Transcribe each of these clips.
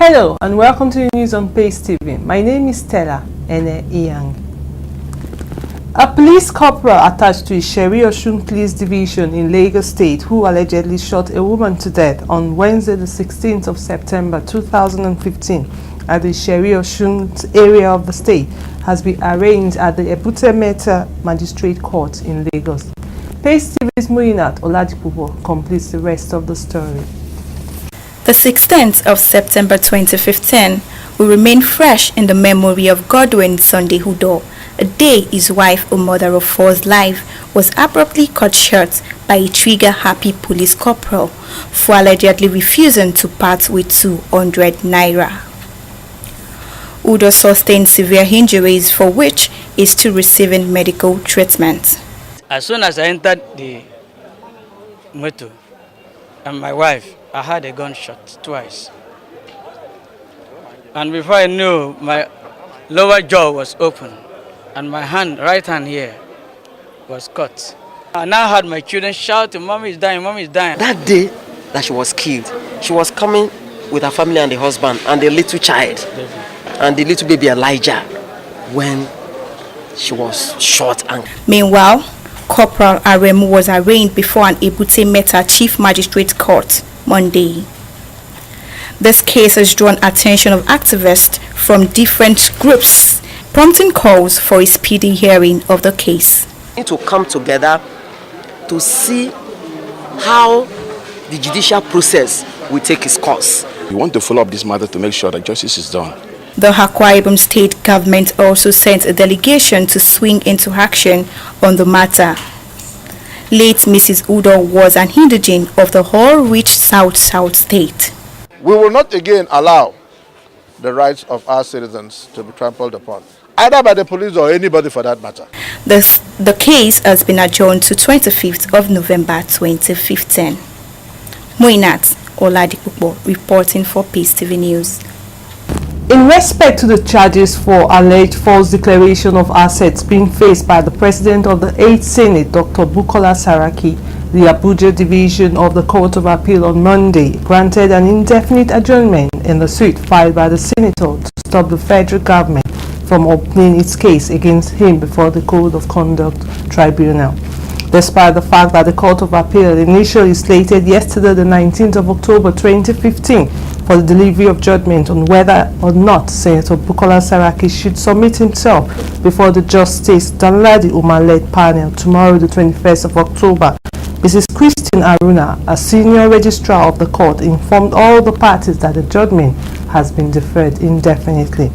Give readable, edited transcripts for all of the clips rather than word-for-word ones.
Hello and welcome to the news on paceTV. My name is Stella Ene. A police corporal attached to Isheri Osun Police Division in Lagos State who allegedly shot a woman to death on Wednesday the 16th of September 2015 at the Isheri Osun area of the state has been arraigned at the Abuja Magistrate Court in Lagos. paceTV's Muinat Oladipupo completes the rest of the story. The 16th of September 2015 will remain fresh in the memory of Godwin Sunday Udoh, a day his wife, a mother of four's life, was abruptly cut short by a trigger-happy police corporal for allegedly refusing to part with 200 naira. Udoh sustained severe injuries for which he is still receiving medical treatment. As soon as I entered the motor and my wife, I had a gunshot twice. And before I knew, my lower jaw was open and my right hand here was cut. I now had my children shouting, "Mommy is dying, Mommy is dying." That day that she was killed, she was coming with her family and the husband and the little child and the little baby Elijah when she was shot. And meanwhile, Corporal Aremu was arraigned before an Abuja Chief Magistrate Court Monday. This case has drawn attention of activists from different groups, prompting calls for a speedy hearing of the case. We need to come together to see how the judicial process will take its course. We want to follow up this matter to make sure that justice is done. The Akwa Ibom state government also sent a delegation to swing into action on the matter. Late Mrs. Udoh was an indigene of the whole-rich South state. We will not again allow the rights of our citizens to be trampled upon, either by the police or anybody for that matter. The case has been adjourned to 25th of November 2015. Muinat Oladipupo reporting for paceTV News. In respect to the charges for alleged false declaration of assets being faced by the President of the 8th Senate, Dr. Bukola Saraki, the Abuja Division of the Court of Appeal on Monday granted an indefinite adjournment in the suit filed by the Senator to stop the federal government from opening its case against him before the Code of Conduct Tribunal. Despite the fact that the Court of Appeal initially slated yesterday the 19th of October 2015 for the delivery of judgment on whether or not Senator Bukola Saraki should submit himself before the Justice Danladi Umar-led panel tomorrow the 21st of October, Mrs. Christine Aruna, a senior registrar of the court, informed all the parties that the judgment has been deferred indefinitely.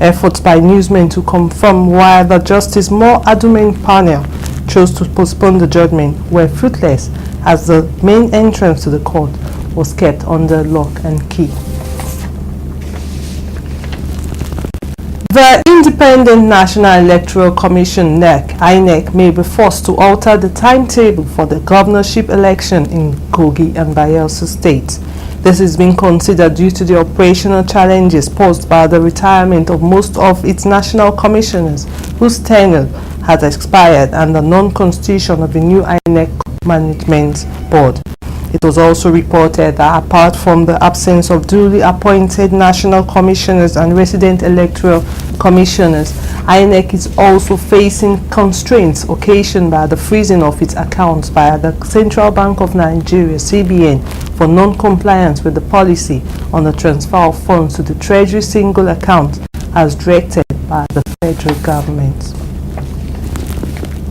Efforts by newsmen to confirm why the Justice More Aduming panel chose to postpone the judgment were fruitless, as the main entrance to the court was kept under lock and key. The Independent National Electoral Commission INEC may be forced to alter the timetable for the governorship election in Kogi and Bayelsa states. This is being considered due to the operational challenges posed by the retirement of most of its national commissioners whose tenure has expired and the non-constitution of the new INEC Management Board. It was also reported that apart from the absence of duly appointed national commissioners and resident electoral commissioners, INEC is also facing constraints occasioned by the freezing of its accounts by the Central Bank of Nigeria (CBN) for non-compliance with the policy on the transfer of funds to the Treasury single account as directed by the federal government.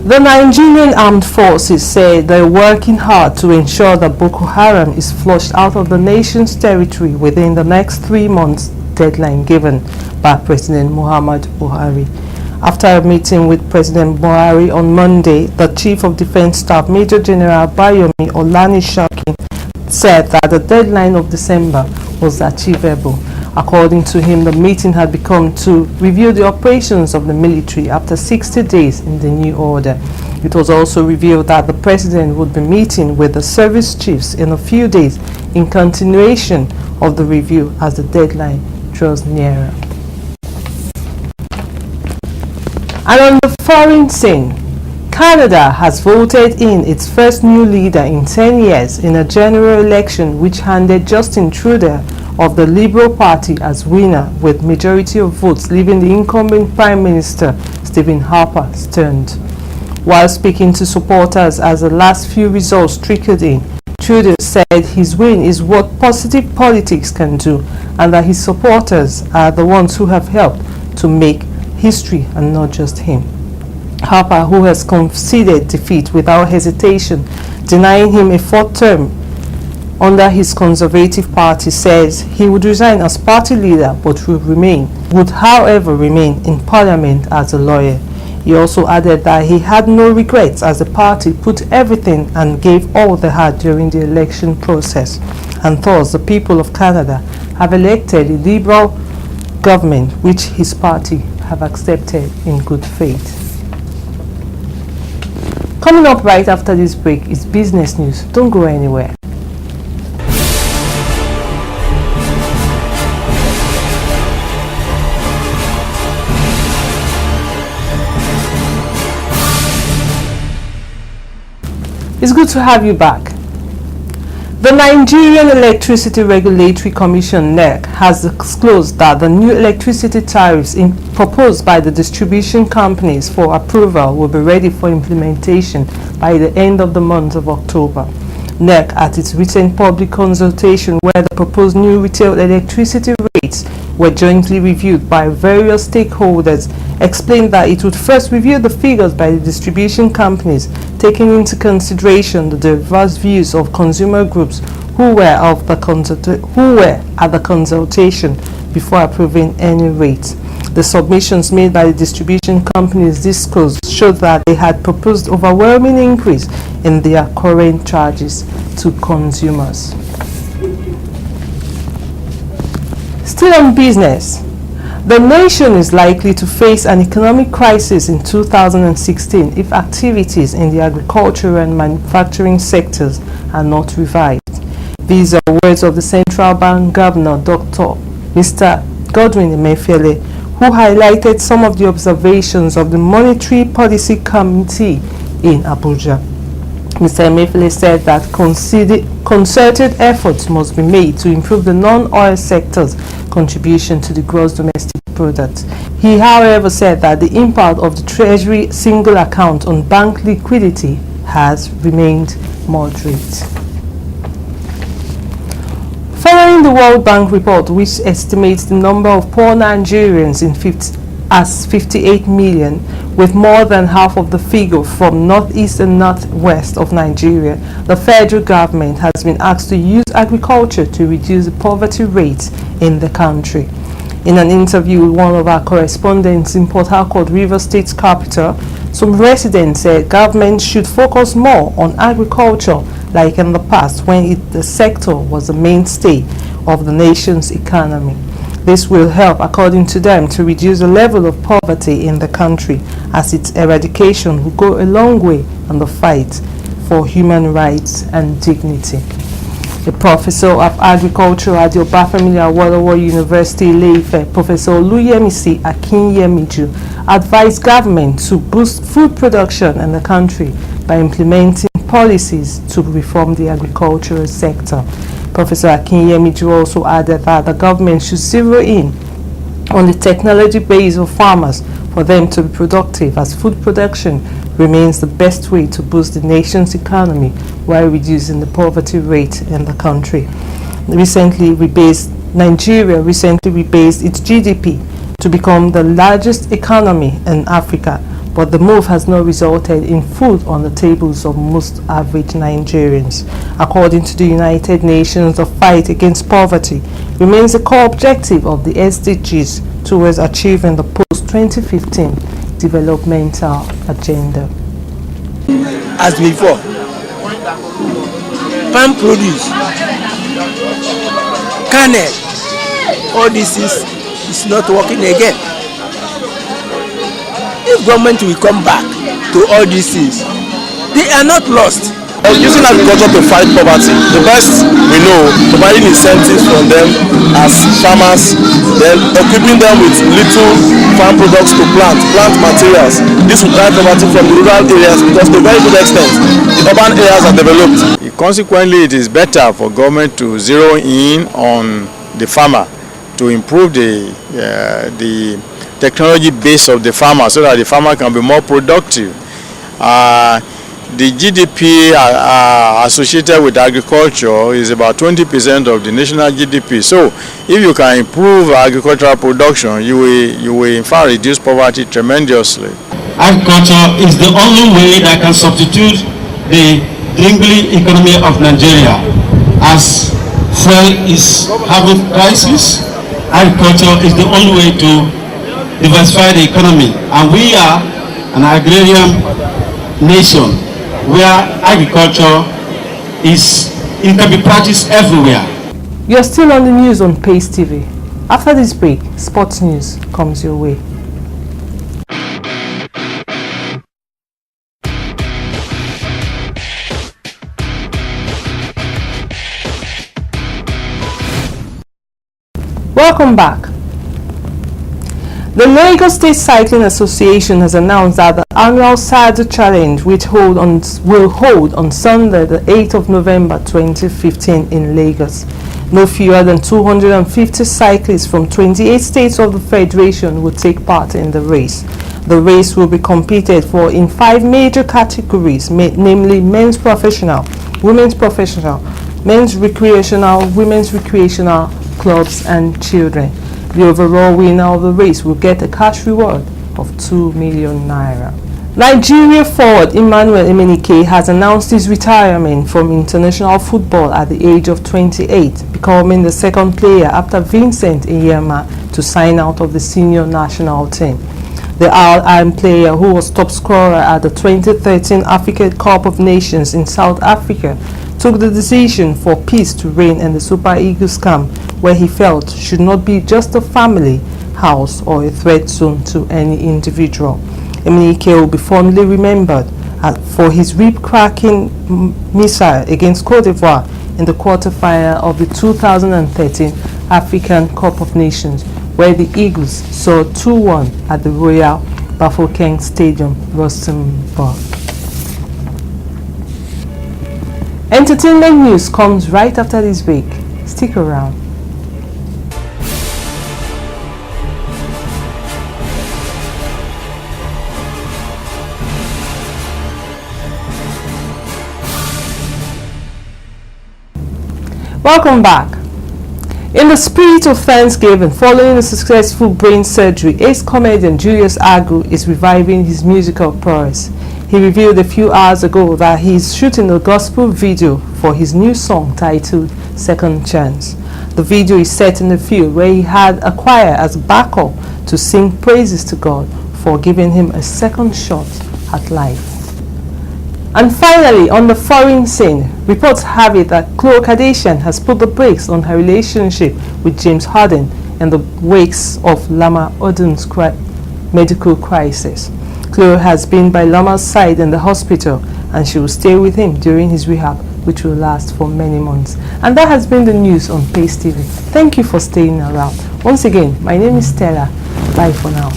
The Nigerian Armed Forces say they are working hard to ensure that Boko Haram is flushed out of the nation's territory within the next 3 months deadline given by President Muhammadu Buhari. After a meeting with President Buhari on Monday, the Chief of Defense Staff Major General Bayomi Olanishakin said that the deadline of December was achievable. According to him, the meeting had become to review the operations of the military after 60 days in the new order. It was also revealed that the president would be meeting with the service chiefs in a few days in continuation of the review as the deadline draws nearer. And on the foreign scene, Canada has voted in its first new leader in 10 years in a general election which handed Justin Trudeau of the Liberal Party as winner, with majority of votes leaving the incumbent Prime Minister Stephen Harper stunned. While speaking to supporters as the last few results trickled in, Trudeau said his win is what positive politics can do and that his supporters are the ones who have helped to make history and not just him. Harper, who has conceded defeat without hesitation, denying him a fourth term under his Conservative Party, says he would resign as party leader but would however remain in Parliament as a lawyer. He also added that he had no regrets as the party put everything and gave all they had during the election process, and thus the people of Canada have elected a Liberal government which his party have accepted in good faith. Coming up right after this break is business news. Don't go anywhere. It's good to have you back. The Nigerian Electricity Regulatory Commission (NEC) has disclosed that the new electricity tariffs proposed by the distribution companies for approval will be ready for implementation by the end of the month of October. NEC, at its recent public consultation where the proposed new retail electricity rates were jointly reviewed by various stakeholders, explained that it would first review the figures by the distribution companies, taking into consideration the diverse views of consumer groups who were at the consultation before approving any rates. The submissions made by the distribution companies disclosed showed that they had proposed overwhelming increase in their current charges to consumers. Still on business, the nation is likely to face an economic crisis in 2016 if activities in the agricultural and manufacturing sectors are not revived. These are words of the Central Bank Governor, Mr. Godwin Emefiele, who highlighted some of the observations of the Monetary Policy Committee in Abuja. Mr. Emefiele said that concerted efforts must be made to improve the non-oil sector's contribution to the gross domestic product. He, however, said that the impact of the Treasury single account on bank liquidity has remained moderate. Following the World Bank report, which estimates the number of poor Nigerians as 58 million, with more than half of the figure from northeast and northwest of Nigeria, the federal government has been asked to use agriculture to reduce the poverty rate in the country. In an interview with one of our correspondents in Port Harcourt, Rivers State capital, some residents said government should focus more on agriculture like in the past when the sector was the mainstay of the nation's economy. This will help, according to them, to reduce the level of poverty in the country, as its eradication will go a long way on the fight for human rights and dignity. The professor of agriculture at the Obafemi Awolowo University, Ile-Ife, Professor Oluyemisi Akinyemiju, advised government to boost food production in the country by implementing policies to reform the agricultural sector. Professor Akinyemiju also added that the government should zero in on the technology base of farmers for them to be productive, as food production remains the best way to boost the nation's economy while reducing the poverty rate in the country. Nigeria recently rebased its GDP to become the largest economy in Africa, but the move has not resulted in food on the tables of most average Nigerians. According to the United Nations, the fight against poverty remains a core objective of the SDGs towards achieving the post-2015 developmental agenda. As before, palm produce, kernel, all this is not working again. If government will come back to all these things, they are not lost. Using agriculture to fight poverty, the best we know, providing incentives from them as farmers, then equipping them with little farm products to plant materials. This will drive poverty from the rural areas because to a very good extent, the urban areas are developed. Consequently, it is better for government to zero in on the farmer to improve the technology base of the farmer so that the farmer can be more productive. The GDP associated with agriculture is about 20% of the national GDP. So, if you can improve agricultural production, you will in fact reduce poverty tremendously. Agriculture is the only way that can substitute the dwindling economy of Nigeria. As fuel is having crisis, agriculture is the only way to diversify the economy. And we are an agrarian nation, where agriculture can be practiced everywhere. You're still on the news on Pace TV. After this break, sports news comes your way. Welcome back. The Lagos State Cycling Association has announced that the annual Sadu Challenge will hold on Sunday, the 8th of November 2015 in Lagos. No fewer than 250 cyclists from 28 states of the Federation will take part in the race. The race will be competed for in 5 major categories, namely men's professional, women's professional, men's recreational, women's recreational, clubs and children. The overall winner of the race will get a cash reward of 2 million naira. Nigeria forward Emmanuel Emenike has announced his retirement from international football at the age of 28, becoming the second player after Vincent Iyema to sign out of the senior national team. The Al-Ain player, who was top scorer at the 2013 African Cup of Nations in South Africa, took the decision for peace to reign in the Super Eagles camp, where he felt should not be just a family house or a threat zone to any individual. Emenike will be fondly remembered for his rib-cracking missile against Cote d'Ivoire in the quarter-final of the 2013 African Cup of Nations, where the Eagles saw 2-1 at the Royal Bafokeng Stadium, Rustenburg. Entertainment news comes right after this break. Stick around. Welcome back. In the spirit of Thanksgiving, following a successful brain surgery, ex-comedian Julius Dreisig is reviving his musical prowess. He revealed a few hours ago that he is shooting a gospel video for his new song titled Second Chance. The video is set in a field where he had a choir as backup to sing praises to God for giving him a second shot at life. And finally, on the foreign scene, reports have it that Khloe Kardashian has put the brakes on her relationship with James Harden in the wakes of Lamar Odom's medical crisis. Khloe has been by Lamar's side in the hospital, and she will stay with him during his rehab, which will last for many months. And that has been the news on Pace TV. Thank you for staying around. Once again, my name is Stella. Bye for now.